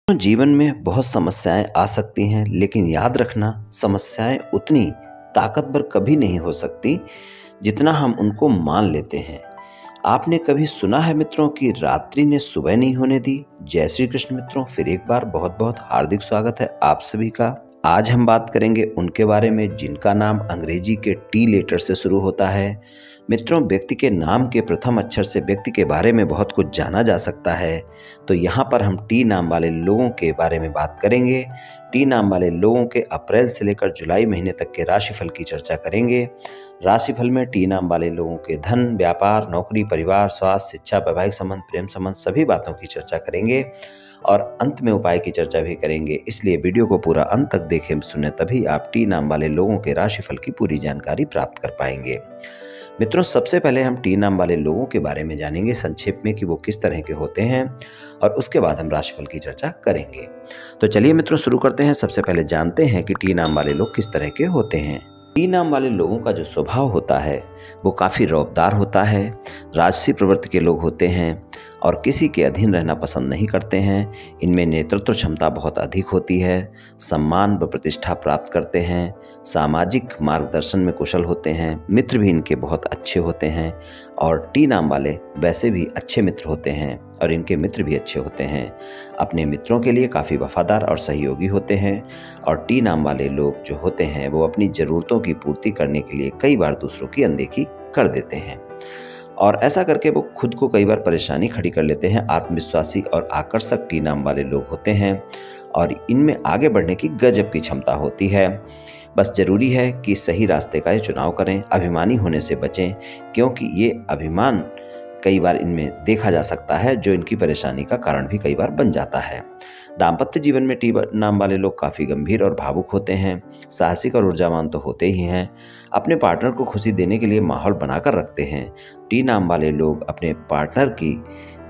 तो जीवन में बहुत समस्याएं आ सकती हैं, लेकिन याद रखना समस्याएं उतनी ताकतवर कभी नहीं हो सकती जितना हम उनको मान लेते हैं। आपने कभी सुना है मित्रों कि रात्रि ने सुबह नहीं होने दी? जय श्री कृष्ण मित्रों, फिर एक बार बहुत बहुत हार्दिक स्वागत है आप सभी का। आज हम बात करेंगे उनके बारे में जिनका नाम अंग्रेजी के टी लेटर से शुरू होता है। मित्रों, व्यक्ति के नाम के प्रथम अक्षर से व्यक्ति के बारे में बहुत कुछ जाना जा सकता है। तो यहाँ पर हम टी नाम वाले लोगों के बारे में बात करेंगे। टी नाम वाले लोगों के अप्रैल से लेकर जुलाई महीने तक के राशिफल की चर्चा करेंगे। राशिफल में टी नाम वाले लोगों के धन, व्यापार, नौकरी, परिवार, स्वास्थ्य, शिक्षा, वैवाहिक संबंध, प्रेम संबंध सभी बातों की चर्चा करेंगे और अंत में उपाय की चर्चा भी करेंगे। इसलिए वीडियो को पूरा अंत तक देखें सुने, तभी आप टी नाम वाले लोगों के राशिफल की पूरी जानकारी प्राप्त कर पाएंगे। मित्रों, सबसे पहले हम टी नाम वाले लोगों के बारे में जानेंगे संक्षेप में कि वो किस तरह के होते हैं और उसके बाद हम राशिफल की चर्चा करेंगे। तो चलिए मित्रों, शुरू करते हैं। सबसे पहले जानते हैं कि टी नाम वाले लोग किस तरह के होते हैं। टी नाम वाले लोगों का जो स्वभाव होता है वो काफ़ी रौबदार होता है, राजसी प्रवृत्ति के लोग होते हैं और किसी के अधीन रहना पसंद नहीं करते हैं। इनमें नेतृत्व क्षमता बहुत अधिक होती है, सम्मान व प्रतिष्ठा प्राप्त करते हैं, सामाजिक मार्गदर्शन में कुशल होते हैं, मित्र भी इनके बहुत अच्छे होते हैं और टी नाम वाले वैसे भी अच्छे मित्र होते हैं और इनके मित्र भी अच्छे होते हैं। अपने मित्रों के लिए काफ़ी वफादार और सहयोगी होते हैं और टी नाम वाले लोग जो होते हैं वो अपनी ज़रूरतों की पूर्ति करने के लिए कई बार दूसरों की अनदेखी कर देते हैं और ऐसा करके वो खुद को कई बार परेशानी खड़ी कर लेते हैं। आत्मविश्वासी और आकर्षक टी नाम वाले लोग होते हैं और इनमें आगे बढ़ने की गजब की क्षमता होती है। बस ज़रूरी है कि सही रास्ते का ये चुनाव करें, अभिमानी होने से बचें, क्योंकि ये अभिमान कई बार इनमें देखा जा सकता है जो इनकी परेशानी का कारण भी कई बार बन जाता है। दाम्पत्य जीवन में टी नाम वाले लोग काफ़ी गंभीर और भावुक होते हैं, साहसिक और ऊर्जावान तो होते ही हैं, अपने पार्टनर को खुशी देने के लिए माहौल बनाकर रखते हैं। टी नाम वाले लोग अपने पार्टनर की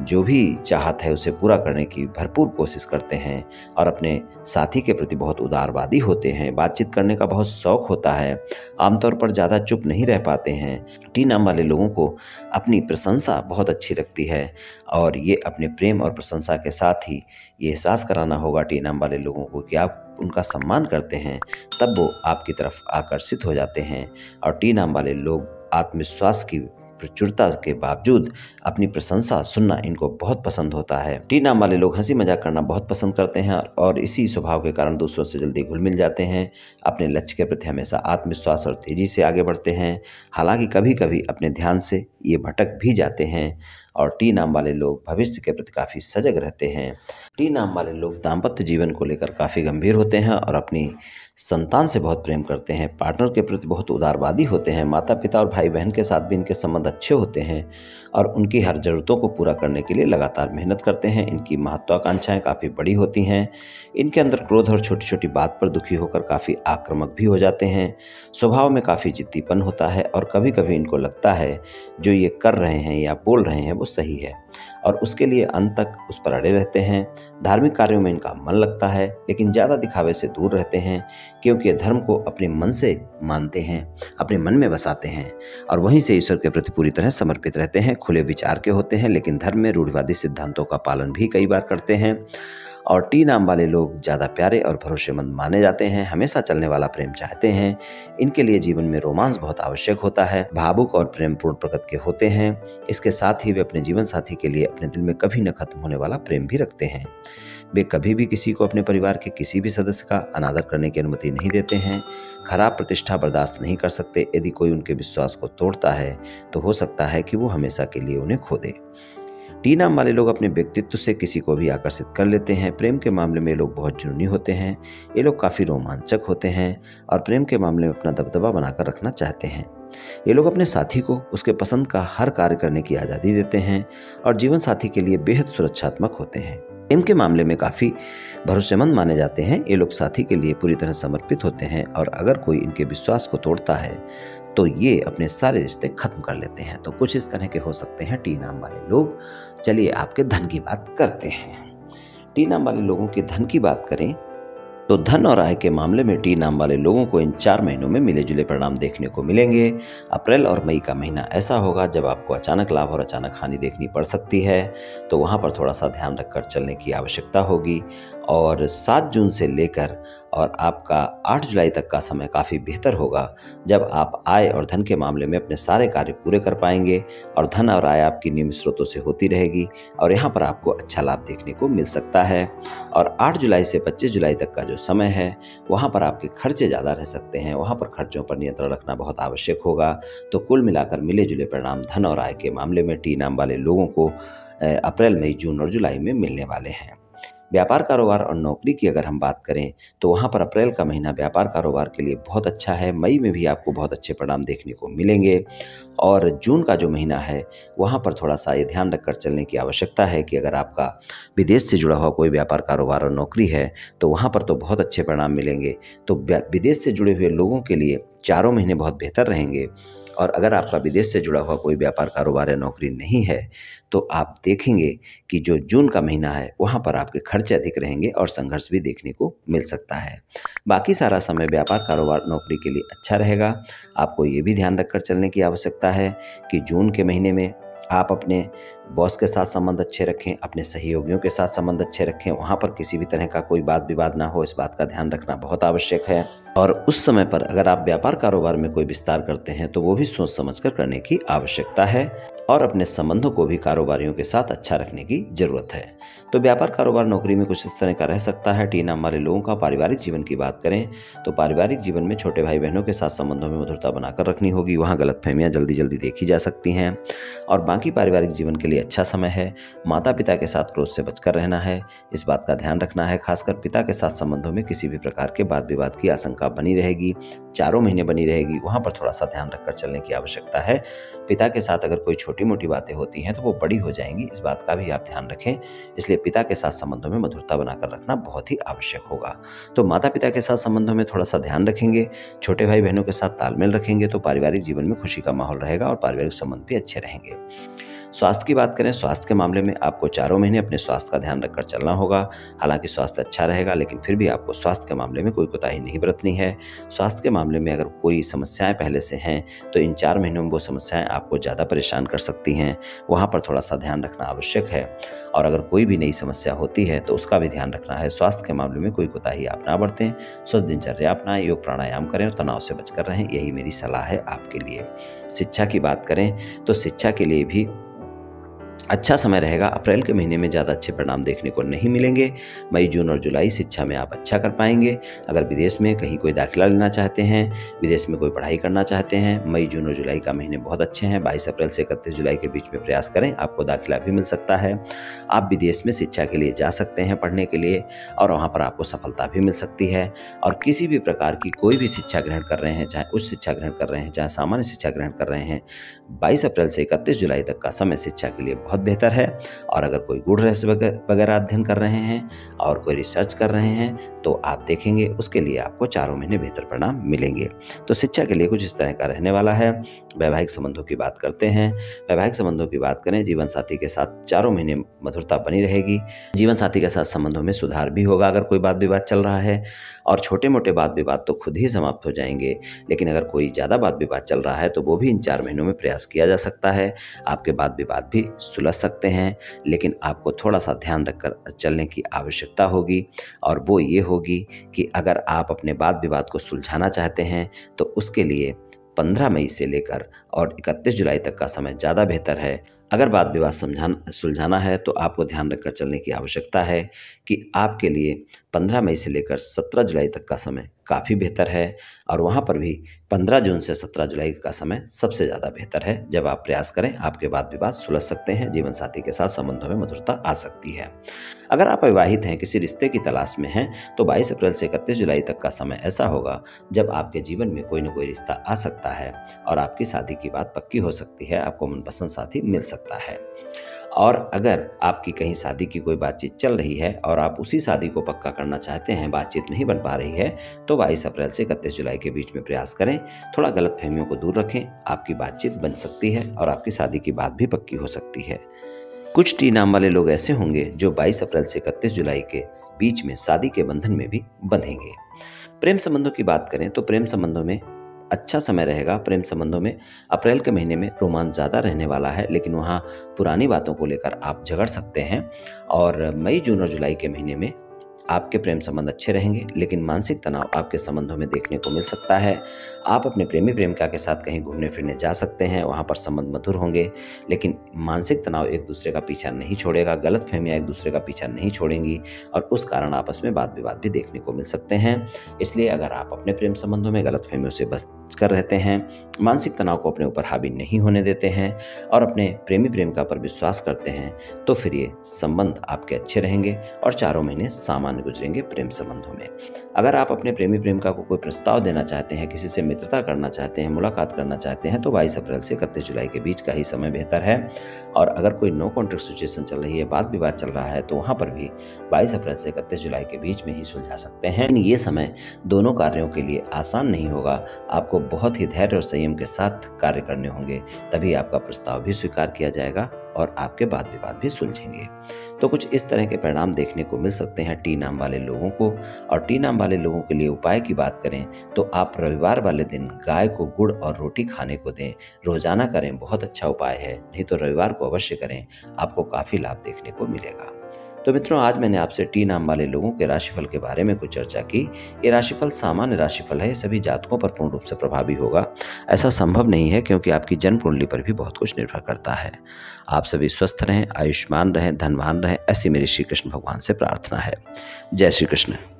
जो भी चाहत है उसे पूरा करने की भरपूर कोशिश करते हैं और अपने साथी के प्रति बहुत उदारवादी होते हैं। बातचीत करने का बहुत शौक होता है, आमतौर पर ज़्यादा चुप नहीं रह पाते हैं। टी नाम वाले लोगों को अपनी प्रशंसा बहुत अच्छी लगती है और ये अपने प्रेम और प्रशंसा के साथ ही ये एहसास कराना होगा टी नाम वाले लोगों को कि आप उनका सम्मान करते हैं, तब वो आपकी तरफ आकर्षित हो जाते हैं। और टी नाम वाले लोग आत्मविश्वास की प्रचुरता के बावजूद अपनी प्रशंसा सुनना इनको बहुत पसंद होता है। टी नाम वाले लोग हंसी मजाक करना बहुत पसंद करते हैं और इसी स्वभाव के कारण दूसरों से जल्दी घुल मिल जाते हैं। अपने लक्ष्य के प्रति हमेशा आत्मविश्वास और तेजी से आगे बढ़ते हैं, हालांकि कभी कभी अपने ध्यान से ये भटक भी जाते हैं। और टी नाम वाले लोग भविष्य के प्रति काफ़ी सजग रहते हैं। टी नाम वाले लोग दाम्पत्य जीवन को लेकर काफ़ी गंभीर होते हैं और अपनी संतान से बहुत प्रेम करते हैं, पार्टनर के प्रति बहुत उदारवादी होते हैं, माता पिता और भाई बहन के साथ भी इनके संबंध अच्छे होते हैं और उनकी हर ज़रूरतों को पूरा करने के लिए लगातार मेहनत करते हैं। इनकी महत्वाकांक्षाएं काफ़ी बड़ी होती हैं। इनके अंदर क्रोध और छोटी छोटी बात पर दुखी होकर काफ़ी आक्रामक भी हो जाते हैं। स्वभाव में काफ़ी जिद्दीपन होता है और कभी कभी इनको लगता है जो ये कर रहे हैं या बोल रहे हैं वो सही है और उसके लिए अंत तक उस पर अड़े रहते हैं। धार्मिक कार्यों में इनका मन लगता है, लेकिन ज़्यादा दिखावे से दूर रहते हैं, क्योंकि धर्म को अपने मन से मानते हैं, अपने मन में बसाते हैं और वहीं से ईश्वर के प्रति पूरी तरह समर्पित रहते हैं। खुले विचार के होते हैं, लेकिन धर्म में रूढ़िवादी सिद्धांतों का पालन भी कई बार करते हैं। और टी नाम वाले लोग ज़्यादा प्यारे और भरोसेमंद माने जाते हैं, हमेशा चलने वाला प्रेम चाहते हैं। इनके लिए जीवन में रोमांस बहुत आवश्यक होता है, भावुक और प्रेमपूर्ण प्रकृति के होते हैं। इसके साथ ही वे अपने जीवन साथी के लिए अपने दिल में कभी न खत्म होने वाला प्रेम भी रखते हैं। वे कभी भी किसी को अपने परिवार के किसी भी सदस्य का अनादर करने की अनुमति नहीं देते हैं। खराब प्रतिष्ठा बर्दाश्त नहीं कर सकते। यदि कोई उनके विश्वास को तोड़ता है तो हो सकता है कि वो हमेशा के लिए उन्हें खो दे। टी नाम वाले लोग अपने व्यक्तित्व से किसी को भी आकर्षित कर लेते हैं। प्रेम के मामले में ये लोग बहुत जुनूनी होते हैं। ये लोग काफ़ी रोमांचक होते हैं और प्रेम के मामले में अपना दबदबा बनाकर रखना चाहते हैं। ये लोग अपने साथी को उसके पसंद का हर कार्य करने की आज़ादी देते हैं और जीवन साथी के लिए बेहद सुरक्षात्मक होते हैं। प्रेम के मामले में काफ़ी भरोसेमंद माने जाते हैं। ये लोग साथी के लिए पूरी तरह समर्पित होते हैं और अगर कोई इनके विश्वास को तोड़ता है तो ये अपने सारे रिश्ते खत्म कर लेते हैं। तो कुछ इस तरह के हो सकते हैं टी नाम वाले लोग। चलिए आपके धन की बात करते हैं। टी नाम वाले लोगों के धन की बात करें तो धन और आय के मामले में टी नाम वाले लोगों को इन 4 महीनों में मिले जुले परिणाम देखने को मिलेंगे। अप्रैल और मई का महीना ऐसा होगा जब आपको अचानक लाभ और अचानक हानि देखनी पड़ सकती है, तो वहाँ पर थोड़ा सा ध्यान रखकर चलने की आवश्यकता होगी। और 7 जून से लेकर और आपका 8 जुलाई तक का समय काफ़ी बेहतर होगा, जब आप आय और धन के मामले में अपने सारे कार्य पूरे कर पाएंगे और धन और आय आपकी नियमित स्रोतों से होती रहेगी और यहाँ पर आपको अच्छा लाभ देखने को मिल सकता है। और 8 जुलाई से 25 जुलाई तक का जो समय है, वहाँ पर आपके खर्चे ज़्यादा रह सकते हैं, वहाँ पर खर्चों पर नियंत्रण रखना बहुत आवश्यक होगा। तो कुल मिलाकर मिले जुले परिणाम धन और आय के मामले में टी नाम वाले लोगों को अप्रैल, मई, जून और जुलाई में मिलने वाले हैं। व्यापार, कारोबार और नौकरी की अगर हम बात करें तो वहाँ पर अप्रैल का महीना व्यापार कारोबार के लिए बहुत अच्छा है। मई में भी आपको बहुत अच्छे परिणाम देखने को मिलेंगे और जून का जो महीना है वहाँ पर थोड़ा सा ये ध्यान रखकर चलने की आवश्यकता है कि अगर आपका विदेश से जुड़ा हुआ कोई व्यापार, कारोबार और नौकरी है तो वहाँ पर तो बहुत अच्छे परिणाम मिलेंगे। तो विदेश से जुड़े हुए लोगों के लिए चारों महीने बहुत बेहतर रहेंगे। और अगर आपका विदेश से जुड़ा हुआ कोई व्यापार, कारोबार या नौकरी नहीं है तो आप देखेंगे कि जो जून का महीना है वहाँ पर आपके खर्चे अधिक रहेंगे और संघर्ष भी देखने को मिल सकता है। बाकी सारा समय व्यापार, कारोबार, नौकरी के लिए अच्छा रहेगा। आपको ये भी ध्यान रखकर चलने की आवश्यकता है कि जून के महीने में आप अपने बॉस के साथ संबंध अच्छे रखें, अपने सहयोगियों के साथ संबंध अच्छे रखें, वहाँ पर किसी भी तरह का कोई वाद विवाद ना हो, इस बात का ध्यान रखना बहुत आवश्यक है। और उस समय पर अगर आप व्यापार, कारोबार में कोई विस्तार करते हैं तो वो भी सोच समझकर करने की आवश्यकता है और अपने संबंधों को भी कारोबारियों के साथ अच्छा रखने की जरूरत है। तो व्यापार, कारोबार, नौकरी में कुछ इस तरह का रह सकता है। टी नाम वाले लोगों का पारिवारिक जीवन की बात करें तो पारिवारिक जीवन में छोटे भाई बहनों के साथ संबंधों में मधुरता बनाकर रखनी होगी, वहाँ गलतफहमियां जल्दी जल्दी देखी जा सकती हैं। और बाकी पारिवारिक जीवन के लिए अच्छा समय है। माता पिता के साथ क्रोध से बचकर रहना है, इस बात का ध्यान रखना है। खासकर पिता के साथ संबंधों में किसी भी प्रकार के वाद विवाद की आशंका बनी रहेगी, चारों महीने बनी रहेगी, वहाँ पर थोड़ा सा ध्यान रखकर चलने की आवश्यकता है। पिता के साथ अगर कोई छोटी मोटी बातें होती हैं तो वो बड़ी हो जाएंगी, इस बात का भी आप ध्यान रखें। इसलिए पिता के साथ संबंधों में मधुरता बनाकर रखना बहुत ही आवश्यक होगा। तो माता पिता के साथ संबंधों में थोड़ा सा ध्यान रखेंगे, छोटे भाई बहनों के साथ तालमेल रखेंगे तो पारिवारिक जीवन में खुशी का माहौल रहेगा और पारिवारिक संबंध भी अच्छे रहेंगे। स्वास्थ्य की बात करें, स्वास्थ्य के मामले में आपको चारों महीने अपने स्वास्थ्य का ध्यान रखकर चलना होगा। हालांकि स्वास्थ्य अच्छा रहेगा लेकिन फिर भी आपको स्वास्थ्य के मामले में कोई कोताही नहीं बरतनी है। स्वास्थ्य के मामले में अगर कोई समस्याएं पहले से हैं तो इन 4 महीनों में वो समस्याएं आपको ज़्यादा परेशान कर सकती हैं, वहाँ पर थोड़ा सा ध्यान रखना आवश्यक है। और अगर कोई भी नई समस्या होती है तो उसका भी ध्यान रखना है। स्वास्थ्य के मामले में कोई कोताही आप ना बरतें, स्वस्थ दिनचर्या अपनाएं, योग प्राणायाम करें और तनाव से बचकर रहें, यही मेरी सलाह है आपके लिए। शिक्षा की बात करें तो शिक्षा के लिए भी अच्छा समय रहेगा। अप्रैल के महीने में ज़्यादा अच्छे परिणाम देखने को नहीं मिलेंगे। मई, जून और जुलाई शिक्षा में आप अच्छा कर पाएंगे। अगर विदेश में कहीं कोई दाखिला लेना चाहते हैं, विदेश में कोई पढ़ाई करना चाहते हैं, मई, जून और जुलाई का महीने बहुत अच्छे हैं। 22 अप्रैल से 31 जुलाई के बीच में प्रयास करें, आपको दाखिला भी मिल सकता है। आप विदेश में शिक्षा के लिए जा सकते हैं पढ़ने के लिए और वहाँ पर आपको सफलता भी मिल सकती है। और किसी भी प्रकार की कोई भी शिक्षा ग्रहण कर रहे हैं, चाहे उच्च शिक्षा ग्रहण कर रहे हैं, चाहे सामान्य शिक्षा ग्रहण कर रहे हैं, 22 अप्रैल से 31 जुलाई तक का समय शिक्षा के लिए बहुत बेहतर है। और अगर कोई गूढ़ रहस्य वगैरह अध्ययन कर रहे हैं और कोई रिसर्च कर रहे हैं तो आप देखेंगे उसके लिए आपको चारों महीने बेहतर परिणाम मिलेंगे। तो शिक्षा के लिए कुछ इस तरह का रहने वाला है। वैवाहिक संबंधों की बात करते हैं। वैवाहिक संबंधों की बात करें, जीवन साथी के साथ चारों महीने मधुरता बनी रहेगी। जीवन साथी के साथ संबंधों में सुधार भी होगा अगर कोई वाद विवाद चल रहा है, और छोटे मोटे वाद विवाद तो खुद ही समाप्त हो जाएंगे। लेकिन अगर कोई ज़्यादा वाद विवाद चल रहा है तो वो भी इन 4 महीनों में प्रयास किया जा सकता है। आपके वाद विवाद भी सुलझ सकते हैं, लेकिन आपको थोड़ा सा ध्यान रखकर चलने की आवश्यकता होगी। और वो ये होगी कि अगर आप अपने वाद विवाद को सुलझाना चाहते हैं तो उसके लिए 15 मई से लेकर और 31 जुलाई तक का समय ज़्यादा बेहतर है। अगर वाद विवाद सुलझाना है तो आपको ध्यान रखकर चलने की आवश्यकता है कि आपके लिए 15 मई से लेकर 17 जुलाई तक का समय काफ़ी बेहतर है। और वहाँ पर भी 15 जून से 17 जुलाई का समय सबसे ज़्यादा बेहतर है। जब आप प्रयास करें आपके वाद विवाद सुलझ सकते हैं, जीवन साथी के साथ संबंधों में मधुरता आ सकती है। अगर आप अविवाहित हैं, किसी रिश्ते की तलाश में हैं, तो 22 अप्रैल से 31 जुलाई तक का समय ऐसा होगा जब आपके जीवन में कोई न कोई रिश्ता आ सकता है और आपकी शादी की बात पक्की हो सकती है, आपको मनपसंद साथी मिल सकता है। और अगर आपकी कहीं शादी की कोई बातचीत चल रही है और आप उसी शादी को पक्का करना चाहते हैं, बातचीत नहीं बन पा रही है, तो 22 अप्रैल से 31 जुलाई के बीच में प्रयास करें। थोड़ा गलतफहमियों को दूर रखें, आपकी बातचीत बन सकती है और आपकी शादी की बात भी पक्की हो सकती है। कुछ टी नाम वाले लोग ऐसे होंगे जो 22 अप्रैल से 31 जुलाई के बीच में शादी के बंधन में भी बंधेंगे। प्रेम संबंधों की बात करें तो प्रेम संबंधों में अच्छा समय रहेगा। प्रेम संबंधों में अप्रैल के महीने में रोमांच ज़्यादा रहने वाला है, लेकिन वहाँ पुरानी बातों को लेकर आप झगड़ सकते हैं। और मई, जून और जुलाई के महीने में आपके प्रेम संबंध अच्छे रहेंगे, लेकिन मानसिक तनाव आपके संबंधों में देखने को मिल सकता है। आप अपने प्रेमी प्रेमिका के साथ कहीं घूमने फिरने जा सकते हैं, वहाँ पर संबंध मधुर होंगे, लेकिन मानसिक तनाव एक दूसरे का पीछा नहीं छोड़ेगा, गलतफहमियां एक दूसरे का पीछा नहीं छोड़ेंगी और उस कारण आपस में वाद विवाद भी देखने को मिल सकते हैं। इसलिए अगर आप अपने प्रेम संबंधों में गलतफहमियों से बच कर रहते हैं, मानसिक तनाव को अपने ऊपर हावी नहीं होने देते हैं और अपने प्रेमी प्रेमिका पर विश्वास करते हैं, तो फिर ये संबंध आपके अच्छे रहेंगे और 4 महीने सामान्य गुजरेंगे प्रेम संबंधों में। अगर आप अपने प्रेमी प्रेमिका को कोई प्रस्ताव देना चाहते हैं, किसी से मित्रता करना चाहते हैं, मुलाकात करना चाहते हैं, तो 22 अप्रैल से 31 जुलाई के बीच का ही समय बेहतर है। और अगर कोई नो कॉन्ट्रैक्ट सिचुएशन चल रही है, वाद विवाद चल रहा है, तो वहाँ पर भी 22 अप्रैल से 31 जुलाई के बीच में ही सुलझा सकते हैं। ये समय दोनों कार्यों के लिए आसान नहीं होगा, आपको बहुत ही धैर्य और संयम के साथ कार्य करने होंगे, तभी आपका प्रस्ताव भी स्वीकार किया जाएगा और आपके वाद विवाद भी सुलझेंगे। तो कुछ इस तरह के परिणाम देखने को मिल सकते हैं टी नाम वाले लोगों को। और टी नाम वाले लोगों के लिए उपाय की बात करें तो आप रविवार वाले दिन गाय को गुड़ और रोटी खाने को दें। रोजाना करें, बहुत अच्छा उपाय है, नहीं तो रविवार को अवश्य करें, आपको काफी लाभ देखने को मिलेगा। तो मित्रों, आज मैंने आपसे टी नाम वाले लोगों के राशिफल के बारे में कुछ चर्चा की। ये राशिफल सामान्य राशिफल है, सभी जातकों पर पूर्ण रूप से प्रभावी होगा ऐसा संभव नहीं है, क्योंकि आपकी जन्म कुंडली पर भी बहुत कुछ निर्भर करता है। आप सभी स्वस्थ रहें, आयुष्मान रहें, धनवान रहें, ऐसी मेरी श्री कृष्ण भगवान से प्रार्थना है। जय श्री कृष्ण।